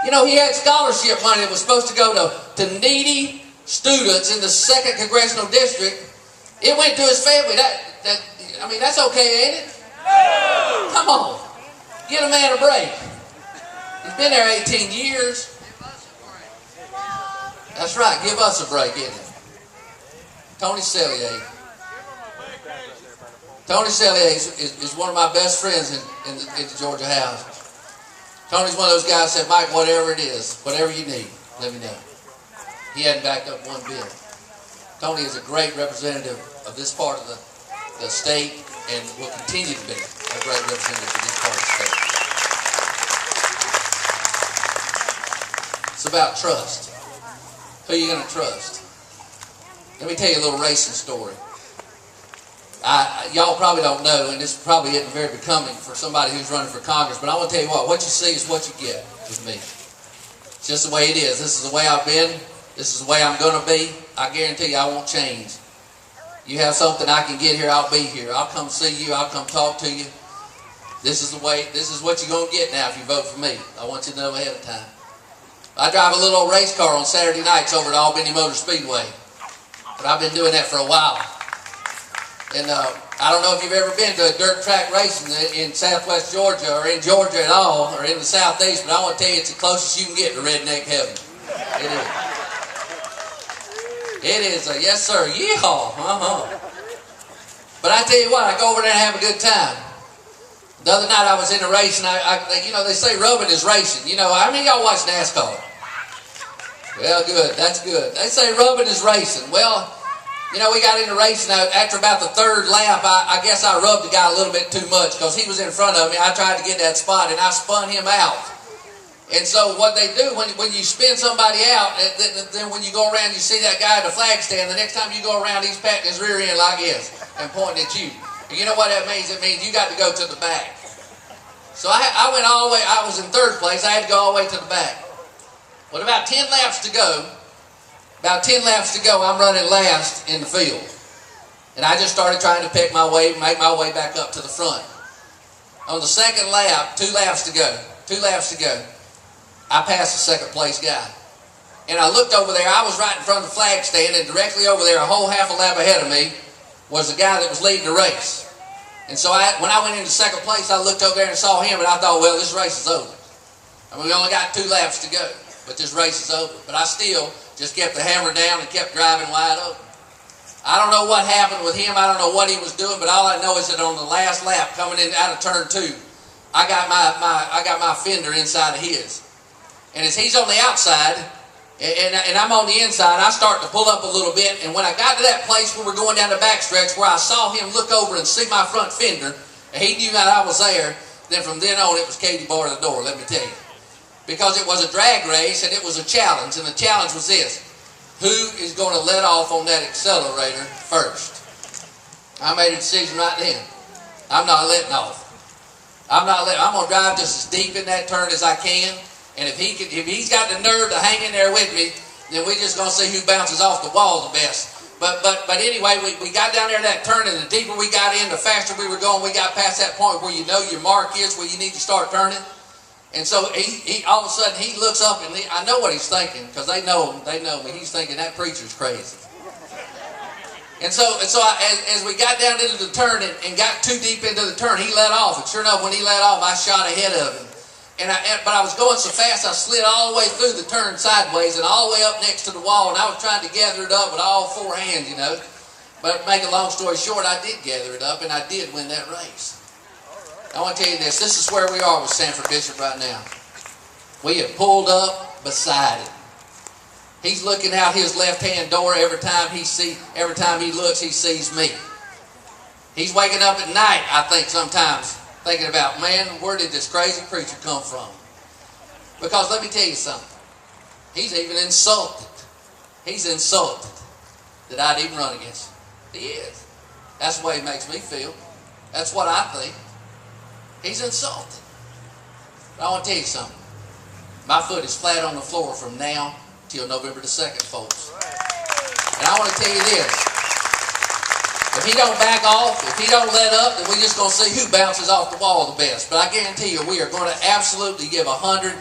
You know, he had scholarship money that was supposed to go to needy students in the 2nd Congressional District. It went to his family. I mean, that's okay, ain't it? No. Come on. Get a man a break. He's been there 18 years. That's right. Give us a break, isn't it? Tony Sellier. Tony Sellier is one of my best friends in the Georgia House. Tony's one of those guys that said, Mike, whatever it is, whatever you need, let me know. He hadn't backed up one bit. Tony is a great representative of this part of the state and will continue to be a great representative of this part of the state. It's about trust. Who are you going to trust? Let me tell you a little racing story. Y'all probably don't know, and this probably isn't very becoming for somebody who's running for Congress, but I want to tell you what you see is what you get with me. It's just the way it is. This is the way I've been. This is the way I'm going to be. I guarantee you I won't change. You have something I can get here, I'll be here. I'll come see you. I'll come talk to you. This is the way. This is what you're going to get now if you vote for me. I want you to know ahead of time. I drive a little old race car on Saturday nights over at Albany Motor Speedway. But I've been doing that for a while. And I don't know if you've ever been to a dirt track racing in southwest Georgia or in Georgia at all or in the southeast, but I want to tell you it's the closest you can get to redneck heaven. It is. It is a yes sir, yeehaw. But I tell you what, I go over there and have a good time. The other night I was in a race and you know, they say rubbing is racing. You know, how many of y'all watch NASCAR? Well, good, that's good. They say rubbing is racing. Well, you know, we got into racing after about the 3rd lap. I guess I rubbed the guy a little bit too much because he was in front of me. I tried to get that spot and I spun him out. And so what they do when you spin somebody out, then when you go around, you see that guy at the flag stand. The next time you go around, he's patting his rear end like this and pointing at you. And you know what that means? It means you got to go to the back. So I went all the way. I was in 3rd place. I had to go all the way to the back. With about 10 laps to go, I'm running last in the field. And I just started trying to make my way back up to the front. On the 2nd lap, 2 laps to go, I passed the 2nd place guy. And I looked over there. I was right in front of the flag stand, and directly over there, a whole half a lap ahead of me, was the guy that was leading the race. And so when I went into 2nd place, I looked over there and saw him, and I thought, well, this race is over. I mean, we only got 2 laps to go, but this race is over. But I still just kept the hammer down and kept driving wide open. I don't know what happened with him. I don't know what he was doing, but all I know is that on the last lap, coming in out of turn 2, I got my fender inside of his. And as he's on the outside, and I'm on the inside, I start to pull up a little bit. And when I got to that place where we're going down the backstretch, where I saw him look over and see my front fender, and he knew that I was there, then from then on, it was Katie bar the door, let me tell you. Because it was a drag race, and it was a challenge. And the challenge was this: who is going to let off on that accelerator first? I made a decision right then. I'm not letting off. I'm going to drive just as deep in that turn as I can. And if he's got the nerve to hang in there with me, then we're just going to see who bounces off the wall the best. But anyway, we got down there that turn, and the deeper we got in, the faster we were going. We got past that point where you know your mark is, where you need to start turning. And so he all of a sudden he looks up, and I know what he's thinking, because they know me. He's thinking that preacher's crazy. And so as we got down into the turn and got too deep into the turn, he let off. And sure enough, when he let off, I shot ahead of him. But I was going so fast, I slid all the way through the turn sideways and all the way up next to the wall, and I was trying to gather it up with all 4 hands, you know. But to make a long story short, I did gather it up, and I did win that race. I want to tell you this. This is where we are with Sanford Bishop right now. We have pulled up beside him. He's looking out his left-hand door every time he looks, he sees me. He's waking up at night, I think, sometimes, thinking about, man, where did this crazy preacher come from? Because let me tell you something. He's even insulted. He's insulted that I'd even run against him. He is. That's the way he makes me feel. That's what I think. He's insulted. But I want to tell you something. My foot is flat on the floor from now till November the 2nd, folks. And I want to tell you this. If he don't back off, if he don't let up, then we're just going to see who bounces off the wall the best. But I guarantee you, we are going to absolutely give 110%.